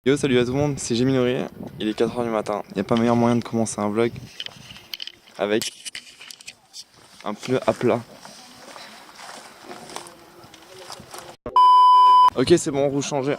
Yo, salut à tout le monde, c'est Jémy Nourri, il est 4h du matin. Il n'y a pas meilleur moyen de commencer un vlog avec un pneu à plat. Ok, c'est bon, roue changée.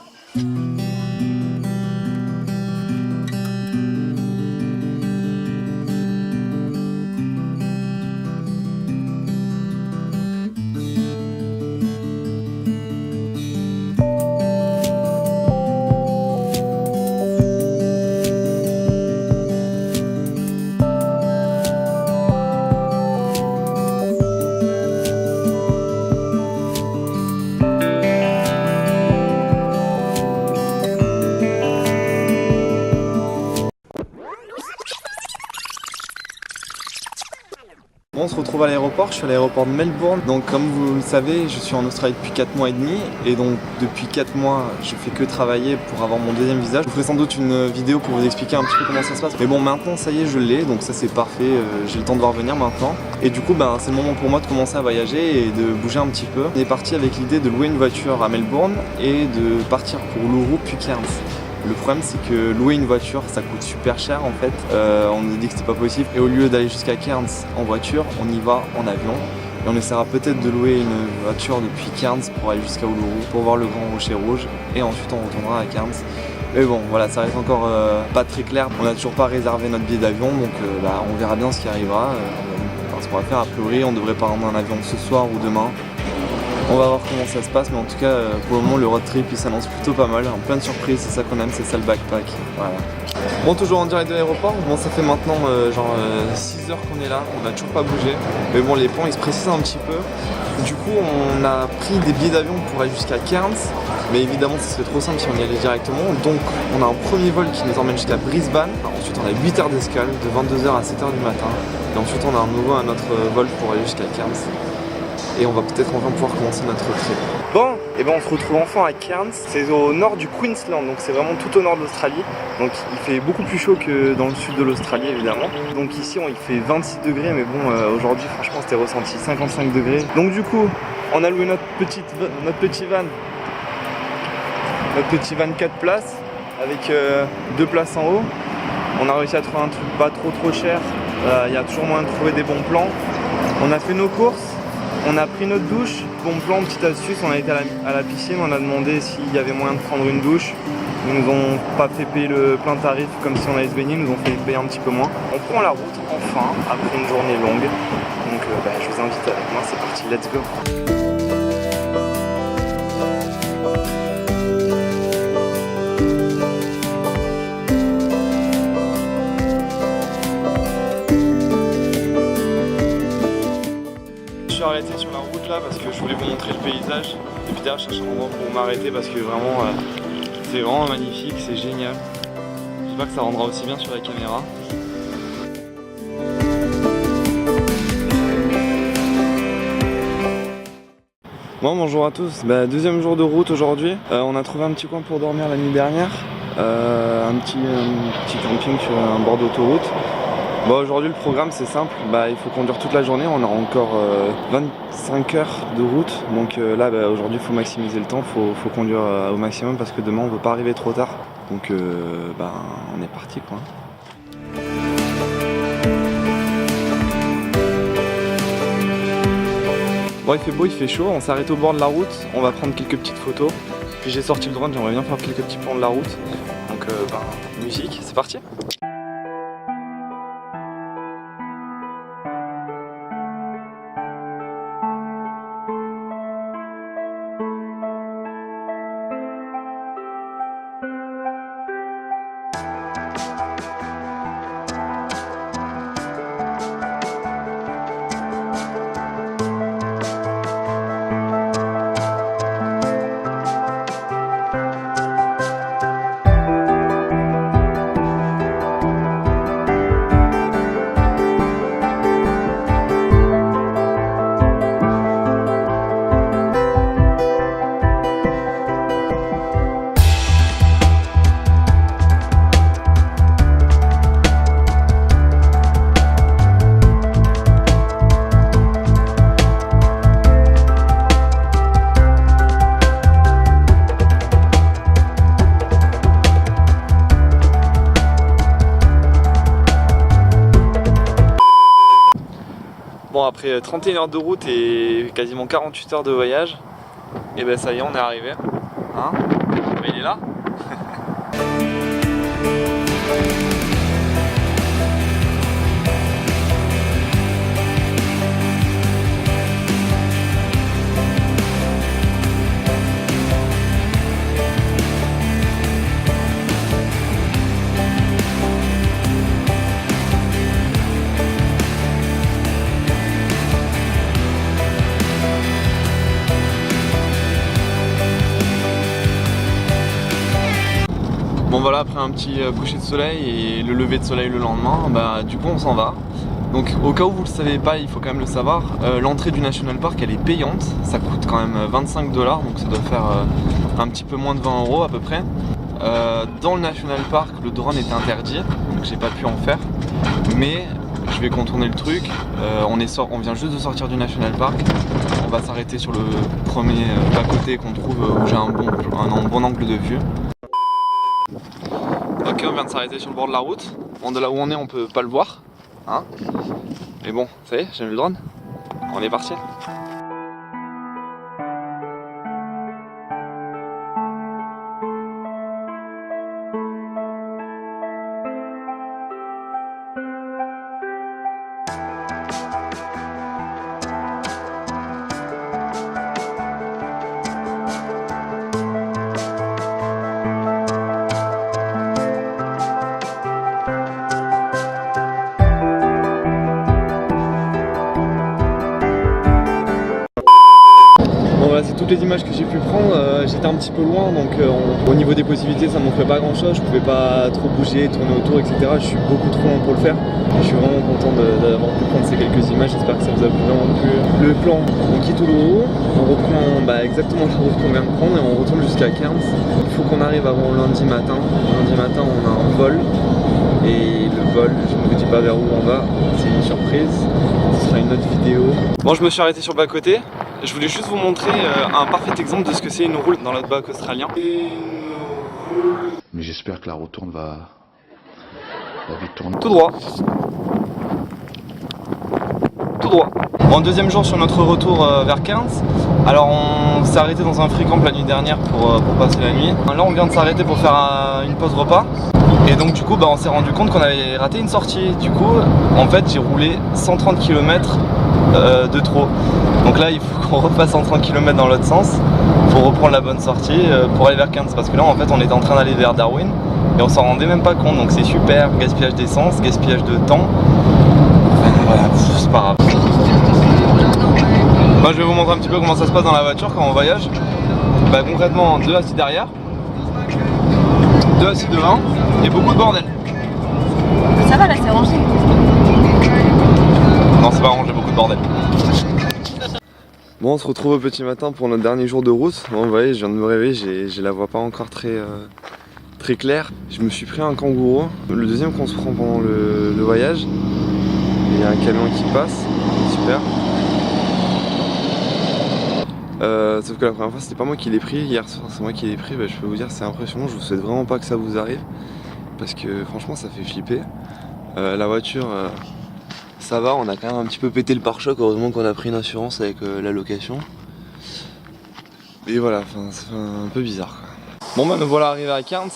On se retrouve à l'aéroport, je suis à l'aéroport de Melbourne. Donc comme vous le savez, je suis en Australie depuis 4 mois et demi. Et donc depuis 4 mois, je fais que travailler pour avoir mon deuxième visa. Je ferai sans doute une vidéo pour vous expliquer un petit peu comment ça se passe. Mais bon, maintenant ça y est, je l'ai, donc ça c'est parfait. J'ai le temps de voir venir maintenant. Et du coup, c'est le moment pour moi de commencer à voyager et de bouger un petit peu. On est parti avec l'idée de louer une voiture à Melbourne et de partir pour Uluru puis Cairns. Le problème c'est que louer une voiture ça coûte super cher en fait, on nous a dit que c'était pas possible et au lieu d'aller jusqu'à Cairns en voiture, on y va en avion et on essaiera peut-être de louer une voiture depuis Cairns pour aller jusqu'à Uluru pour voir le Grand Rocher Rouge et ensuite on retournera à Cairns. Mais bon voilà, ça reste encore pas très clair, on n'a toujours pas réservé notre billet d'avion donc on verra bien ce qui arrivera. Ce qu'on va faire a priori, on devrait prendre un avion ce soir ou demain. On va voir comment ça se passe, mais en tout cas, pour le moment, le road trip il s'annonce plutôt pas mal. Plein de surprises, c'est ça qu'on aime, c'est ça le backpack. Voilà. Bon, toujours en direct de l'aéroport. Bon, ça fait maintenant 6 heures qu'on est là, on n'a toujours pas bougé. Mais bon, les plans ils se précisent un petit peu. Du coup, on a pris des billets d'avion pour aller jusqu'à Cairns. Mais évidemment, ce serait trop simple si on y allait directement. Donc, on a un premier vol qui nous emmène jusqu'à Brisbane. Ensuite, on a 8 heures d'escale, de 22h à 7h du matin. Et ensuite, on a un autre vol pour aller jusqu'à Cairns. Et on va peut-être enfin pouvoir commencer notre trip. Bon, et on se retrouve enfin à Cairns. C'est au nord du Queensland, donc c'est vraiment tout au nord de l'Australie. Donc il fait beaucoup plus chaud que dans le sud de l'Australie évidemment. Donc ici il fait 26 degrés, mais bon aujourd'hui franchement c'était ressenti 55 degrés. Donc du coup on a loué notre petit van 4 places avec 2 places en haut. On a réussi à trouver un truc pas trop cher. Il y a toujours moyen de trouver des bons plans. On a fait nos courses. On a pris notre douche, bon plan, petite astuce, on a été à la piscine, on a demandé s'il y avait moyen de prendre une douche. Ils nous ont pas fait payer le plein tarif comme si on allait se baigner, ils nous ont fait payer un petit peu moins. On prend la route enfin, après une journée longue. Donc je vous invite avec moi, c'est parti, let's go. Je suis arrêté sur la route là parce que je voulais vous montrer le paysage et puis derrière je cherche un endroit pour m'arrêter parce que vraiment c'est vraiment magnifique, c'est génial. J'espère que ça rendra aussi bien sur la caméra. Bon, bonjour à tous, deuxième jour de route aujourd'hui. On a trouvé un petit coin pour dormir la nuit dernière, un petit camping sur un bord d'autoroute. Bon, aujourd'hui le programme c'est simple, il faut conduire toute la journée, on a encore 25 heures de route, donc là aujourd'hui il faut maximiser le temps, faut conduire au maximum parce que demain on ne veut pas arriver trop tard, donc on est parti quoi. Bon, il fait beau, il fait chaud, on s'arrête au bord de la route, on va prendre quelques petites photos, puis j'ai sorti le drone, j'aimerais bien faire quelques petits plans de la route, donc musique, c'est parti. Bon, après 31 heures de route et quasiment 48 heures de voyage, et ben ça y est, on est arrivé. Hein? Il est là. Bon voilà, après un petit coucher de soleil et le lever de soleil le lendemain, bah du coup on s'en va. Donc au cas où vous le savez pas, il faut quand même le savoir, l'entrée du National Park elle est payante, ça coûte quand même 25 $, donc ça doit faire un petit peu moins de 20 € à peu près. Dans le National Park, le drone est interdit, donc j'ai pas pu en faire, mais je vais contourner le truc. On vient juste de sortir du National Park, on va s'arrêter sur le premier bas-côté qu'on trouve où j'ai un bon angle de vue. Ok, on vient de s'arrêter sur le bord de la route. Bon, de là où on est, on peut pas le voir, hein. Mais bon, ça y est, j'ai mis le drone. On est parti. C'est toutes les images que j'ai pu prendre. J'étais un petit peu loin, donc au niveau des possibilités ça m'offrait pas grand chose, je pouvais pas trop bouger, tourner autour, etc. Je suis beaucoup trop loin pour le faire. Je suis vraiment content d'avoir pu prendre ces quelques images, j'espère que ça vous a vraiment plu. Le plan, on quitte Uluru, on reprend exactement la route qu'on vient de prendre et on retourne jusqu'à Cairns. Il faut qu'on arrive avant lundi matin. Lundi matin on a un vol et le vol, je ne vous dis pas vers où on va, c'est une surprise, ce sera une autre vidéo. Bon, je me suis arrêté sur le bas-côté. Je voulais juste vous montrer un parfait exemple de ce que c'est une roule dans l'outback australien. Mais j'espère que la retourne va vite tourner. Tout droit. Tout droit. Bon, deuxième jour sur notre retour vers Cairns. Alors on s'est arrêté dans un free camp la nuit dernière pour passer la nuit. Là on vient de s'arrêter pour faire une pause repas. Et donc du coup on s'est rendu compte qu'on avait raté une sortie. Du coup en fait j'ai roulé 130 km de trop. Donc là il faut qu'on refasse 130 km dans l'autre sens pour reprendre la bonne sortie pour aller vers Cairns. Parce que là en fait on était en train d'aller vers Darwin et on s'en rendait même pas compte. Donc c'est super, gaspillage d'essence, gaspillage de temps. Voilà, c'est pas grave. Moi je vais vous montrer un petit peu comment ça se passe dans la voiture quand on voyage. Concrètement 2 assis derrière, 2 assis devant et beaucoup de bordel. Ça va là, c'est rangé. Non, c'est pas rangé, beaucoup de bordel. Bon, on se retrouve au petit matin pour notre dernier jour de route. Bon, vous voyez, je viens de me réveiller, j'ai la voix pas encore très claire. Je me suis pris un kangourou, le deuxième qu'on se prend pendant le voyage. Il y a un camion qui passe, super. Sauf que la première fois c'était pas moi qui l'ai pris, hier soir c'est moi qui l'ai pris, je peux vous dire c'est impressionnant, je vous souhaite vraiment pas que ça vous arrive parce que franchement ça fait flipper. La voiture ça va, on a quand même un petit peu pété le pare-choc, heureusement qu'on a pris une assurance avec la location. Et voilà, c'est un peu bizarre quoi. Bon nous voilà arrivés à Cairns.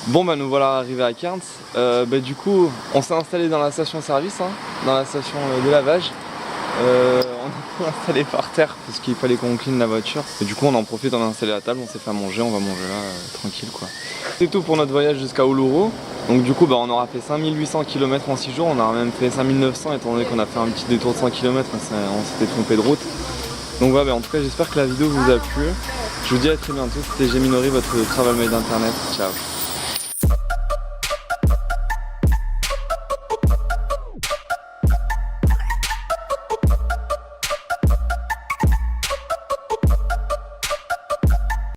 Bon nous voilà arrivés à Cairns. Du coup on s'est installé dans la station service, hein, dans la station de lavage. On a tout installé par terre parce qu'il fallait qu'on clean la voiture. Et du coup on en profite, on a installé la table, on s'est fait à manger, on va manger là tranquille quoi. C'est tout pour notre voyage jusqu'à Uluru. Donc du coup on aura fait 5800 km en 6 jours, on aura même fait 5900 étant donné qu'on a fait un petit détour de 100 km, on s'était trompé de route. Donc voilà, en tout cas j'espère que la vidéo vous a plu. Je vous dis à très bientôt, c'était Géminori, votre travel made internet. Ciao.